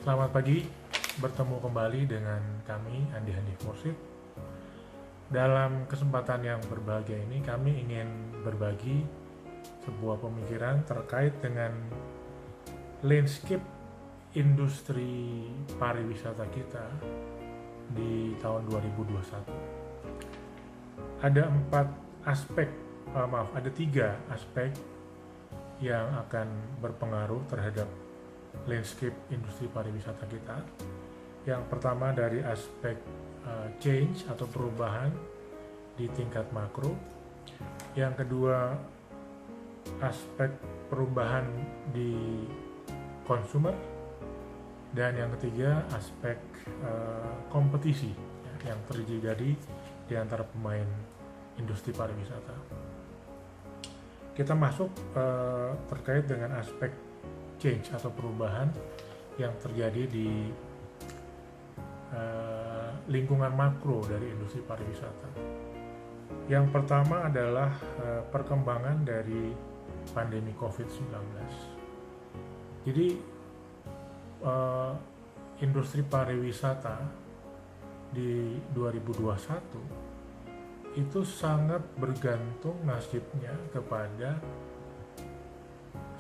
Selamat pagi, bertemu kembali dengan kami Andi Hanif Mursid. Dalam kesempatan yang berbahagia ini kami ingin berbagi sebuah pemikiran terkait dengan landscape industri pariwisata kita di tahun 2021. Ada tiga aspek yang akan berpengaruh terhadap landscape industri pariwisata kita. Yang pertama dari aspek change atau perubahan di tingkat makro. Yang kedua aspek perubahan di consumer. Dan yang ketiga aspek kompetisi yang terjadi di antara pemain industri pariwisata. Kita masuk terkait dengan aspek change atau perubahan yang terjadi di lingkungan makro dari industri pariwisata. Yang pertama adalah perkembangan dari pandemi COVID-19. Jadi industri pariwisata di 2021 itu sangat bergantung nasibnya kepada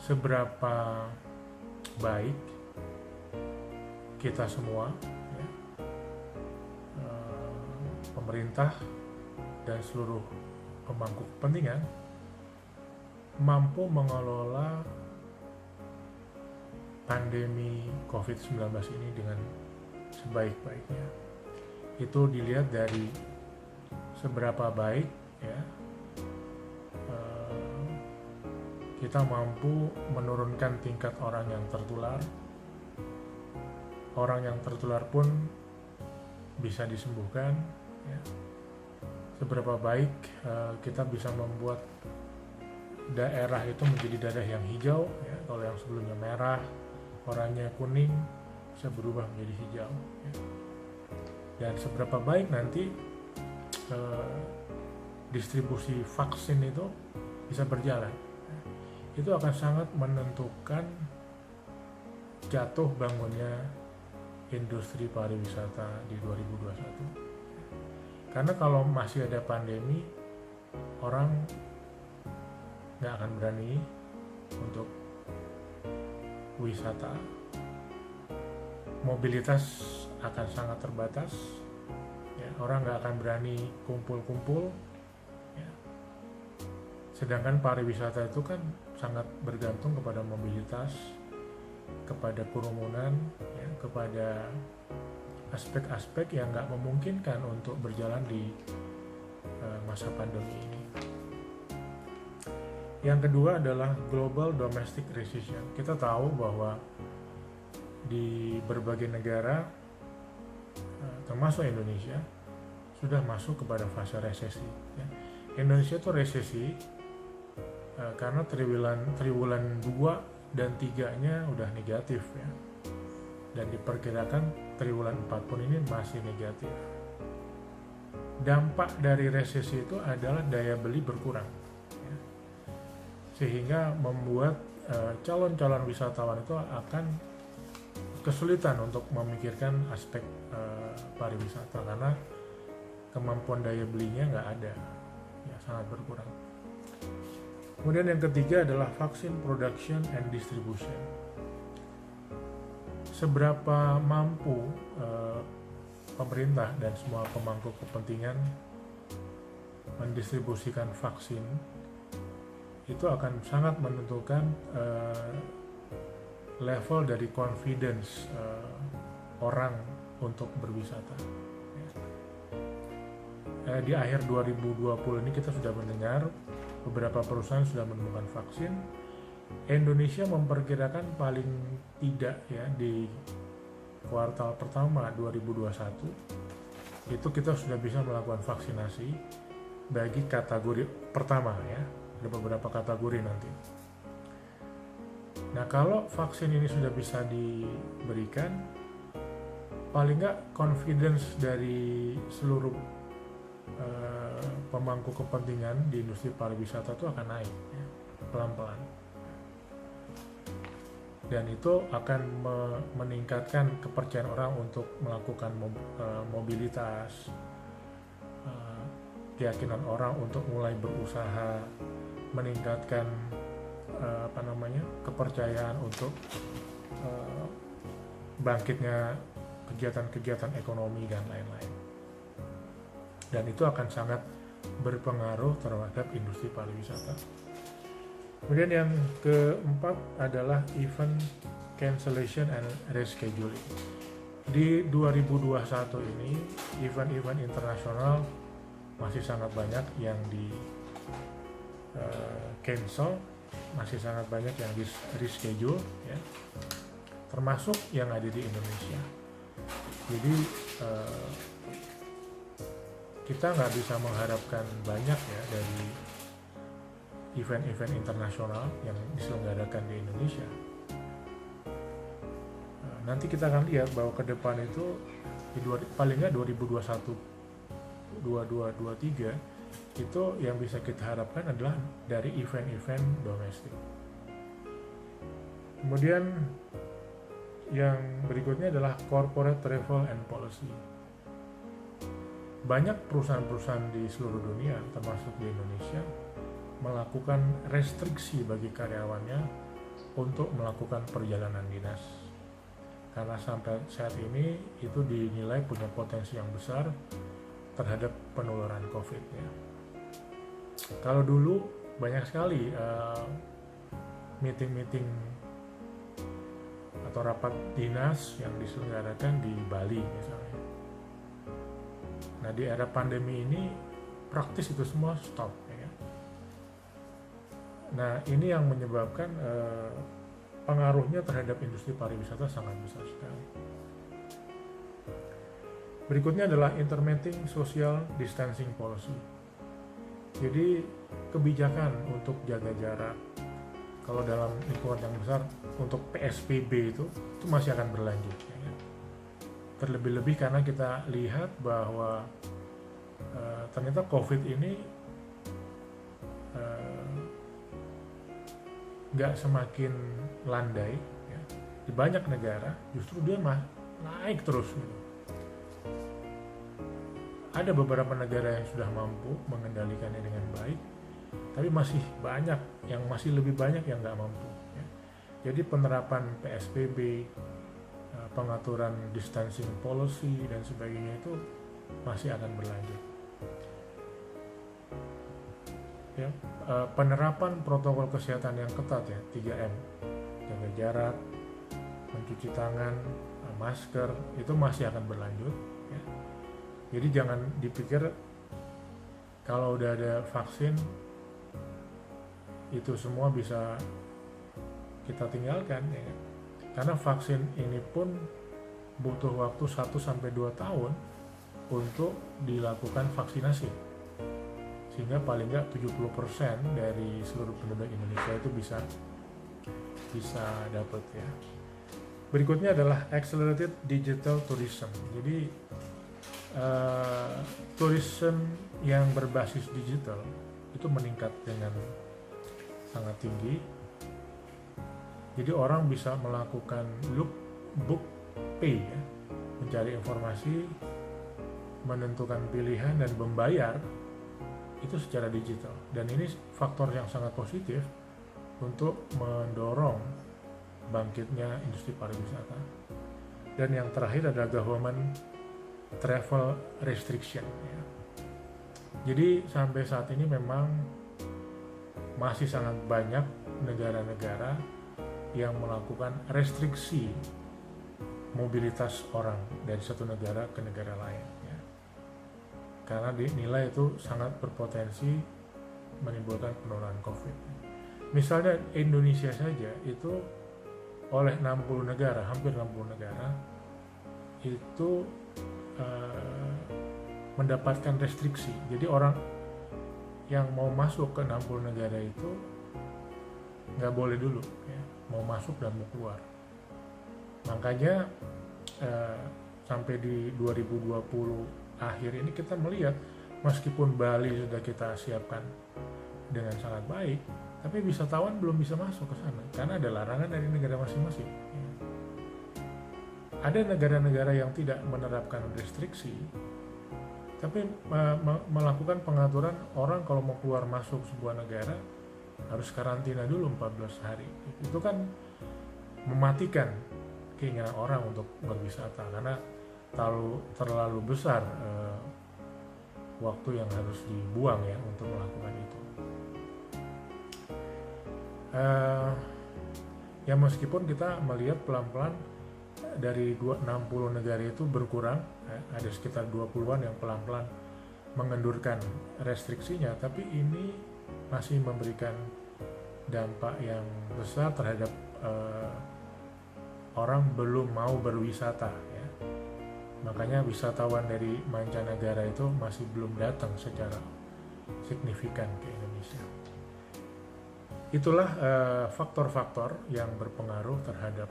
seberapa baik kita semua, ya, pemerintah dan seluruh pemangku kepentingan mampu mengelola pandemi COVID-19 ini dengan sebaik-baiknya. Itu dilihat dari seberapa baik, ya, kita mampu menurunkan tingkat orang yang tertular. Orang yang tertular pun bisa disembuhkan, ya. Seberapa baik kita bisa membuat daerah itu menjadi daerah yang hijau, ya. Kalau yang sebelumnya merah, oranye, kuning bisa berubah menjadi hijau, ya. Dan seberapa baik nanti distribusi vaksin itu bisa berjalan, itu akan sangat menentukan jatuh bangunnya industri pariwisata di 2021. Karena kalau masih ada pandemi, orang nggak akan berani untuk wisata, mobilitas akan sangat terbatas, ya, orang nggak akan berani kumpul-kumpul, ya. Sedangkan pariwisata itu kan sangat bergantung kepada mobilitas, kepada kerumunan, ya, kepada aspek-aspek yang nggak memungkinkan untuk berjalan di masa pandemi ini. Yang kedua adalah global domestic recession. Kita tahu bahwa di berbagai negara, termasuk Indonesia, sudah masuk kepada fase resesi, ya. Indonesia itu resesi karena triwulan 2 dan 3-nya udah negatif, ya. Dan diperkirakan triwulan 4 pun ini masih negatif. Dampak dari resesi itu adalah daya beli berkurang, ya. Sehingga membuat calon-calon wisatawan itu akan kesulitan untuk memikirkan aspek pariwisata karena kemampuan daya belinya nggak ada, ya, sangat berkurang. Kemudian yang ketiga adalah vaksin production and distribution. Seberapa mampu pemerintah dan semua pemangku kepentingan mendistribusikan vaksin itu akan sangat menentukan level dari confidence orang untuk berwisata. Di akhir 2020 ini kita sudah mendengar beberapa perusahaan sudah menemukan vaksin. Indonesia memperkirakan paling tidak, ya, di kuartal pertama 2021 itu kita sudah bisa melakukan vaksinasi bagi kategori pertama, ya. Ada beberapa kategori nanti. Nah, kalau vaksin ini sudah bisa diberikan, paling nggak confidence dari seluruh pemangku kepentingan di industri pariwisata itu akan naik, ya, pelan-pelan. dan itu akan meningkatkan kepercayaan orang untuk melakukan mobilitas, keyakinan orang untuk mulai berusaha, meningkatkan kepercayaan untuk bangkitnya kegiatan-kegiatan ekonomi dan lain-lain. Dan itu akan sangat berpengaruh terhadap industri pariwisata. Kemudian yang keempat adalah event cancellation and rescheduling. Di 2021 ini event-event internasional masih sangat banyak yang di cancel, masih sangat banyak yang di reschedule, ya, termasuk yang ada di Indonesia. Jadi kita nggak bisa mengharapkan banyak ya dari event-event internasional yang diselenggarakan di Indonesia. Nanti kita akan lihat bahwa ke depan itu paling nggak 2021, 22, 23 itu yang bisa kita harapkan adalah dari event-event domestik. Kemudian yang berikutnya adalah corporate travel and policy. Banyak perusahaan-perusahaan di seluruh dunia, termasuk di Indonesia, melakukan restriksi bagi karyawannya untuk melakukan perjalanan dinas. Karena sampai saat ini itu dinilai punya potensi yang besar terhadap penularan COVID, ya. Kalau dulu banyak sekali meeting-meeting atau rapat dinas yang diselenggarakan di Bali misalnya. Nah, di era pandemi ini praktis itu semua stop, ya. Nah, ini yang menyebabkan pengaruhnya terhadap industri pariwisata sangat besar sekali. Berikutnya adalah intermittent social distancing policy. Jadi kebijakan untuk jaga jarak, kalau dalam lingkungan yang besar untuk PSBB itu masih akan berlanjut, ya. Terlebih-lebih karena kita lihat bahwa ternyata COVID ini nggak semakin landai, ya. Di banyak negara justru dia naik terus, gitu. Ada beberapa negara yang sudah mampu mengendalikannya dengan baik, tapi masih lebih banyak yang nggak mampu, ya. Jadi penerapan PSBB, pengaturan distancing policy dan sebagainya itu masih akan berlanjut, ya. Penerapan protokol kesehatan yang ketat, ya, 3M, jaga jarak, mencuci tangan, masker, itu masih akan berlanjut, ya. Jadi jangan dipikir kalau udah ada vaksin itu semua bisa kita tinggalkan, ya. Karena vaksin ini pun butuh waktu 1-2 tahun untuk dilakukan vaksinasi, sehingga paling nggak 70% dari seluruh penduduk Indonesia itu bisa dapat, ya. Berikutnya adalah accelerated digital tourism. Jadi tourism yang berbasis digital itu meningkat dengan sangat tinggi. Jadi orang bisa melakukan look, book, pay, ya, mencari informasi, menentukan pilihan dan membayar itu secara digital. Dan ini faktor yang sangat positif untuk mendorong bangkitnya industri pariwisata. Dan yang terakhir adalah government travel restriction, ya. Jadi sampai saat ini memang masih sangat banyak negara-negara yang melakukan restriksi mobilitas orang dari satu negara ke negara lain, ya. Karena dinilai itu sangat berpotensi menimbulkan penularan COVID. Misalnya Indonesia saja itu oleh 60 negara, hampir 60 negara itu mendapatkan restriksi. Jadi orang yang mau masuk ke 60 negara itu nggak boleh dulu, ya, mau masuk dan mau keluar. Makanya sampai di 2020 akhir ini kita melihat meskipun Bali sudah kita siapkan dengan sangat baik, tapi wisatawan belum bisa masuk ke sana karena ada larangan dari negara masing-masing. Ada negara-negara yang tidak menerapkan restriksi, tapi melakukan pengaturan orang kalau mau keluar masuk sebuah negara harus karantina dulu 14 hari. Itu kan mematikan keinginan orang untuk berwisata karena terlalu besar waktu yang harus dibuang ya untuk melakukan itu. Ya meskipun kita melihat pelan-pelan dari 60 negara itu berkurang, ada sekitar 20-an yang pelan-pelan mengendurkan restriksinya, tapi ini masih memberikan dampak yang besar terhadap orang belum mau berwisata ya. Makanya wisatawan dari mancanegara itu masih belum datang secara signifikan ke Indonesia. Itulah faktor-faktor yang berpengaruh terhadap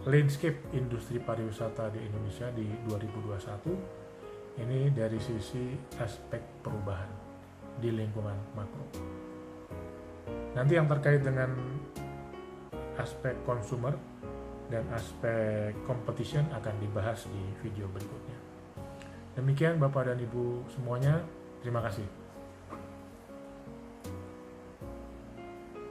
landscape industri pariwisata di Indonesia di 2021. Ini dari sisi aspek perubahan di lingkungan makro. Nanti yang terkait dengan aspek consumer dan aspek competition akan dibahas di video berikutnya. Demikian Bapak dan Ibu semuanya, terima kasih.